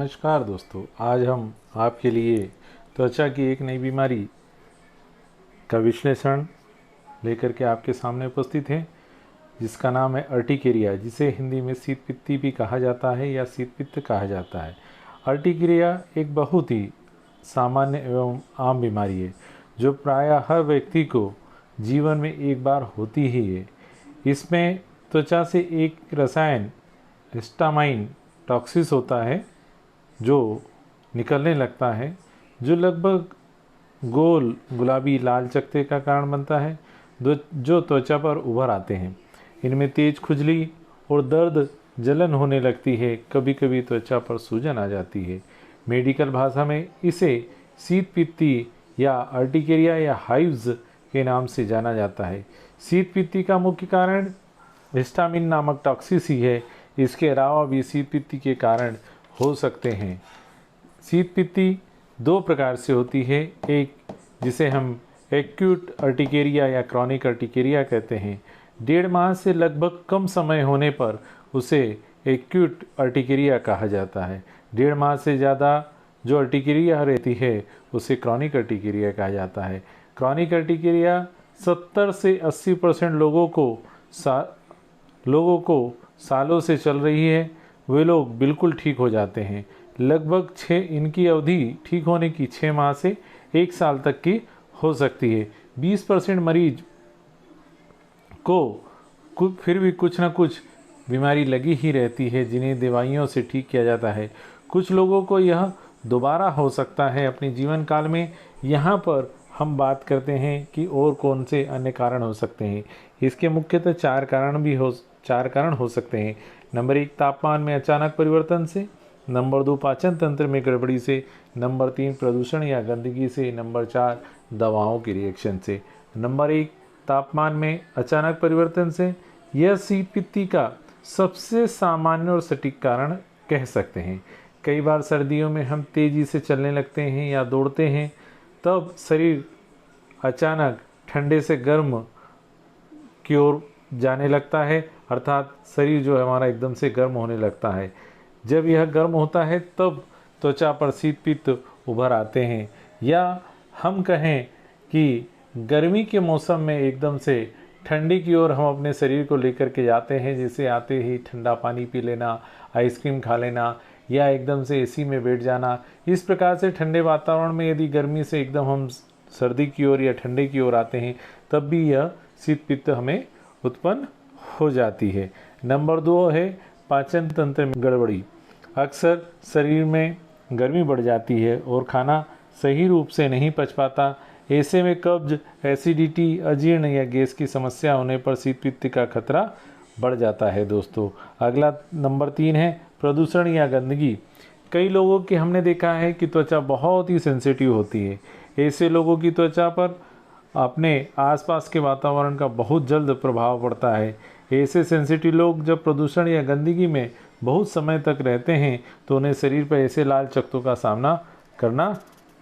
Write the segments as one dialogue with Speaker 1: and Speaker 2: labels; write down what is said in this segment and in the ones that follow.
Speaker 1: नमस्कार दोस्तों, आज हम आपके लिए त्वचा की एक नई बीमारी का विश्लेषण लेकर के आपके सामने उपस्थित हैं, जिसका नाम है अर्टिकेरिया, जिसे हिंदी में शीतपित्ती भी कहा जाता है या शीतपित्त कहा जाता है। अर्टिकेरिया एक बहुत ही सामान्य एवं आम बीमारी है जो प्रायः हर व्यक्ति को जीवन में एक बार होती ही है। इसमें त्वचा से एक रसायन हिस्टामाइन टॉक्सिस होता है जो निकलने लगता है, जो लगभग गोल गुलाबी लाल चकत्ते का कारण बनता है, जो त्वचा पर उभर आते हैं। इनमें तेज खुजली और दर्द जलन होने लगती है, कभी कभी त्वचा पर सूजन आ जाती है। मेडिकल भाषा में इसे शीतपित्ती या अर्टिकेरिया या हाइव्स के नाम से जाना जाता है। शीतपित्ती का मुख्य कारण हिस्टामिन नामक टॉक्सिस ही है। इसके अलावा भी शीतपित्ती के कारण हो सकते हैं। शीतपित्ती दो प्रकार से होती है, एक जिसे हम एक्यूट अर्टिकेरिया या क्रॉनिक अर्टिकेरिया कहते हैं। 1.5 माह से लगभग कम समय होने पर उसे एक्यूट अर्टिकेरिया कहा जाता है। 1.5 माह से ज़्यादा जो अर्टिकेरिया रहती है उसे क्रॉनिक अर्टिकेरिया कहा जाता है। क्रॉनिक अर्टिकेरिया 70 से 80% लोगों को सालों से चल रही है। वे लोग बिल्कुल ठीक हो जाते हैं। लगभग इनकी अवधि ठीक होने की 6 माह से 1 साल तक की हो सकती है। 20% मरीज को फिर भी कुछ ना कुछ बीमारी लगी ही रहती है, जिन्हें दवाइयों से ठीक किया जाता है। कुछ लोगों को यह दोबारा हो सकता है अपने जीवन काल में। यहाँ पर हम बात करते हैं कि और कौन से अन्य कारण हो सकते हैं। इसके मुख्यतः 4 कारण हो सकते हैं। नंबर 1, तापमान में अचानक परिवर्तन से। नंबर 2, पाचन तंत्र में गड़बड़ी से। नंबर 3, प्रदूषण या गंदगी से। नंबर 4, दवाओं के रिएक्शन से। नंबर 1, तापमान में अचानक परिवर्तन से। यह शीतपित्ती का सबसे सामान्य और सटीक कारण कह सकते हैं। कई बार सर्दियों में हम तेज़ी से चलने लगते हैं या दौड़ते हैं, तब शरीर अचानक ठंडे से गर्म की ओर जाने लगता है, अर्थात शरीर जो है हमारा एकदम से गर्म होने लगता है। जब यह गर्म होता है तब त्वचा पर शीतपित्त उभर आते हैं। या हम कहें कि गर्मी के मौसम में एकदम से ठंडी की ओर हम अपने शरीर को लेकर के जाते हैं, जैसे आते ही ठंडा पानी पी लेना, आइसक्रीम खा लेना या एकदम से एसी में बैठ जाना। इस प्रकार से ठंडे वातावरण में यदि गर्मी से एकदम हम सर्दी की ओर या ठंडे की ओर आते हैं, तब भी यह शीतपित्त हमें उत्पन्न हो जाती है। नंबर 2 है पाचन तंत्र में गड़बड़ी। अक्सर शरीर में गर्मी बढ़ जाती है और खाना सही रूप से नहीं पच पाता। ऐसे में कब्ज, एसिडिटी, अजीर्ण या गैस की समस्या होने पर शीतपित्त का खतरा बढ़ जाता है दोस्तों। अगला नंबर 3 है प्रदूषण या गंदगी। कई लोगों की हमने देखा है कि त्वचा बहुत ही सेंसिटिव होती है। ऐसे लोगों की त्वचा पर अपने आसपास के वातावरण का बहुत जल्द प्रभाव पड़ता है। ऐसे सेंसिटिव लोग जब प्रदूषण या गंदगी में बहुत समय तक रहते हैं तो उन्हें शरीर पर ऐसे लाल चकत्तों का सामना करना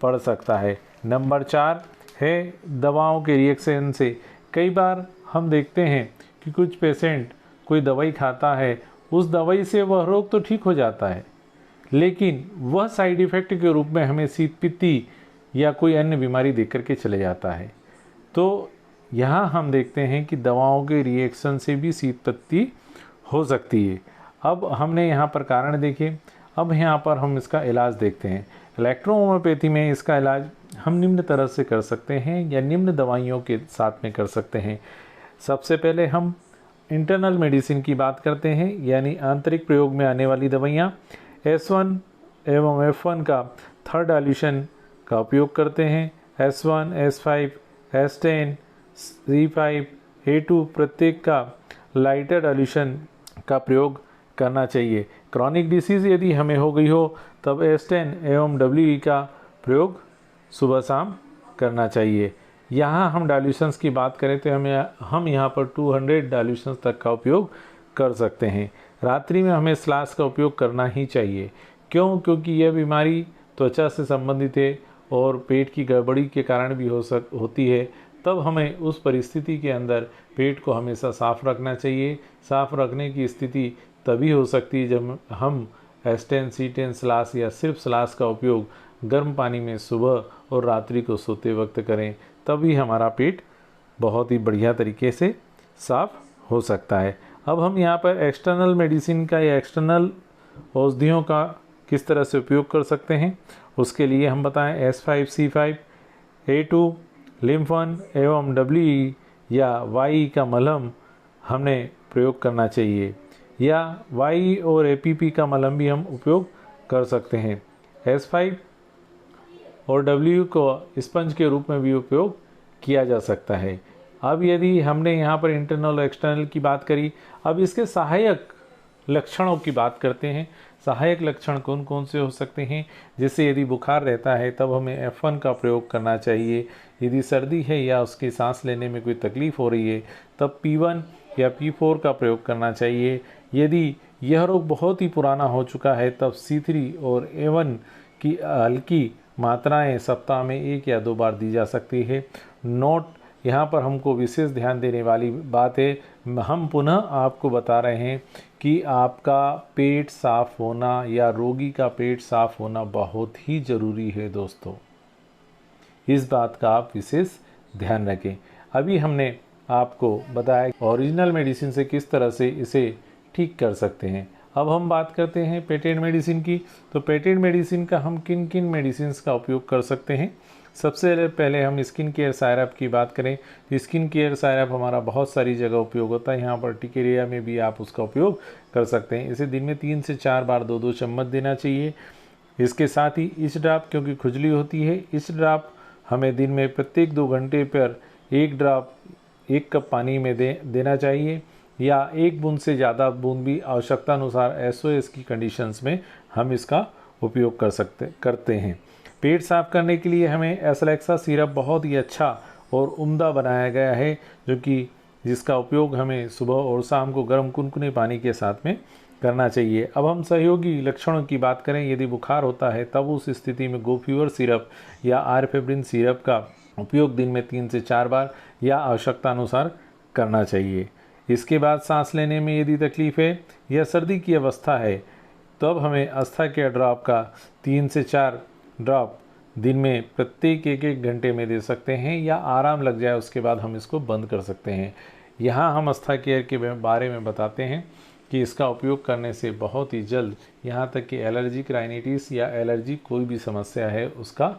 Speaker 1: पड़ सकता है। नंबर 4 है दवाओं के रिएक्शन से। कई बार हम देखते हैं कि कुछ पेशेंट कोई दवाई खाता है, उस दवाई से वह रोग तो ठीक हो जाता है, लेकिन वह साइड इफ़ेक्ट के रूप में हमें शीतपित्ती या कोई अन्य बीमारी देख करके चले जाता है। तो यहाँ हम देखते हैं कि दवाओं के रिएक्शन से भी शीतपित्ती हो सकती है। अब हमने यहाँ पर कारण देखे, अब यहाँ पर हम इसका इलाज देखते हैं। इलेक्ट्रोहोम्योपैथी में इसका इलाज हम निम्न तरह से कर सकते हैं या निम्न दवाइयों के साथ में कर सकते हैं। सबसे पहले हम इंटरनल मेडिसिन की बात करते हैं, यानी आंतरिक प्रयोग में आने वाली दवाइयाँ। S1 एवं F1 का 3rd डाइल्यूशन का उपयोग करते हैं। S1, S5, S10, C5, A2 प्रत्येक का लाइटर डाइल्यूशन का प्रयोग करना चाहिए। क्रॉनिक डिसीज़ यदि हमें हो गई हो तब S10 एवं WE का प्रयोग सुबह शाम करना चाहिए। यहाँ हम डाइल्यूशंस की बात करें तो हम यहाँ पर 200 डाइल्यूशंस तक का उपयोग कर सकते हैं। रात्रि में हमें स्लास का उपयोग करना ही चाहिए। क्योंकि यह बीमारी त्वचा से संबंधित है और पेट की गड़बड़ी के कारण भी होती है। तब हमें उस परिस्थिति के अंदर पेट को हमेशा साफ़ रखना चाहिए। साफ़ रखने की स्थिति तभी हो सकती है जब हम एस्टेन सीटेन सलास या सिर्फ सलास का उपयोग गर्म पानी में सुबह और रात्रि को सोते वक्त करें, तभी हमारा पेट बहुत ही बढ़िया तरीके से साफ हो सकता है। अब हम यहाँ पर एक्सटर्नल मेडिसिन का या एक्सटर्नल औषधियों का किस तरह से उपयोग कर सकते हैं, उसके लिए हम बताएं S5C5, A2, लिम्फन एवं WE या YE का मलहम हमने प्रयोग करना चाहिए, या YE और APP का मलहम भी हम उपयोग कर सकते हैं। S5 और WE को स्पंज के रूप में भी उपयोग किया जा सकता है। अब यदि हमने यहाँ पर इंटरनल और एक्सटर्नल की बात करी, अब इसके सहायक लक्षणों की बात करते हैं। सहायक लक्षण कौन कौन से हो सकते हैं? जैसे यदि बुखार रहता है तब हमें F1 का प्रयोग करना चाहिए। यदि सर्दी है या उसकी सांस लेने में कोई तकलीफ़ हो रही है तब P1 या P4 का प्रयोग करना चाहिए। यदि यह रोग बहुत ही पुराना हो चुका है तब C3 और A1 की हल्की मात्राएं सप्ताह में 1 या 2 बार दी जा सकती है। नोट, यहाँ पर हमको विशेष ध्यान देने वाली बात है, हम पुनः आपको बता रहे हैं कि आपका पेट साफ होना या रोगी का पेट साफ होना बहुत ही ज़रूरी है दोस्तों। इस बात का आप विशेष ध्यान रखें। अभी हमने आपको बताया ओरिजिनल मेडिसिन से किस तरह से इसे ठीक कर सकते हैं। अब हम बात करते हैं पेटेंट मेडिसिन की। तो पेटेंट मेडिसिन का हम किन किन मेडिसिन का उपयोग कर सकते हैं? सबसे पहले हम स्किन केयर सायरप की बात करें तो स्किन केयर सायरप हमारा बहुत सारी जगह उपयोग होता है। यहाँ पर टिकेरिया में भी आप उसका उपयोग कर सकते हैं। इसे दिन में 3 से 4 बार 2-2 चम्मच देना चाहिए। इसके साथ ही इस ड्राप, क्योंकि खुजली होती है, इस ड्राप हमें दिन में प्रत्येक 2 घंटे पर 1 ड्राप 1 कप पानी में देना चाहिए, या 1 बूंद से ज़्यादा बूंद भी आवश्यकता अनुसार SOS की कंडीशंस में हम इसका उपयोग करते हैं। पेट साफ करने के लिए हमें एसलेक्सा सिरप बहुत ही अच्छा और उम्दा बनाया गया है, जिसका उपयोग हमें सुबह और शाम को गर्म कुनकुने पानी के साथ में करना चाहिए। अब हम सहयोगी लक्षणों की बात करें, यदि बुखार होता है तब उस स्थिति में गो फीवर सिरप या आरफेब्रिन सिरप का उपयोग दिन में 3 से 4 बार या आवश्यकता अनुसार करना चाहिए। इसके बाद सांस लेने में यदि तकलीफ़ है या सर्दी की अवस्था है तब हमें आस्था केयर ड्रॉप का 3 से 4 ड्रॉप दिन में प्रत्येक 1-1 घंटे में दे सकते हैं, या आराम लग जाए उसके बाद हम इसको बंद कर सकते हैं। यहाँ हम आस्था केयर के बारे में बताते हैं कि इसका उपयोग करने से बहुत ही जल्द, यहाँ तक कि एलर्जिक राइनाइटिस या एलर्जी कोई भी समस्या है उसका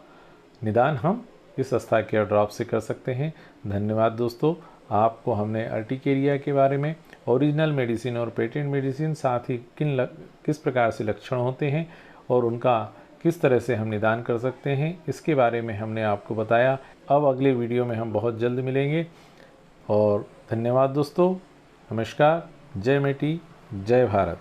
Speaker 1: निदान हम इस आस्था केयर ड्रॉप से कर सकते हैं। धन्यवाद दोस्तों। आपको हमने अर्टिकेरिया के बारे में, ओरिजिनल मेडिसिन और पेटेंट मेडिसिन, साथ ही किस प्रकार से लक्षण होते हैं और उनका किस तरह से हम निदान कर सकते हैं, इसके बारे में हमने आपको बताया। अब अगले वीडियो में हम बहुत जल्द मिलेंगे और धन्यवाद दोस्तों। नमस्कार। जय मेटी, जय भारत।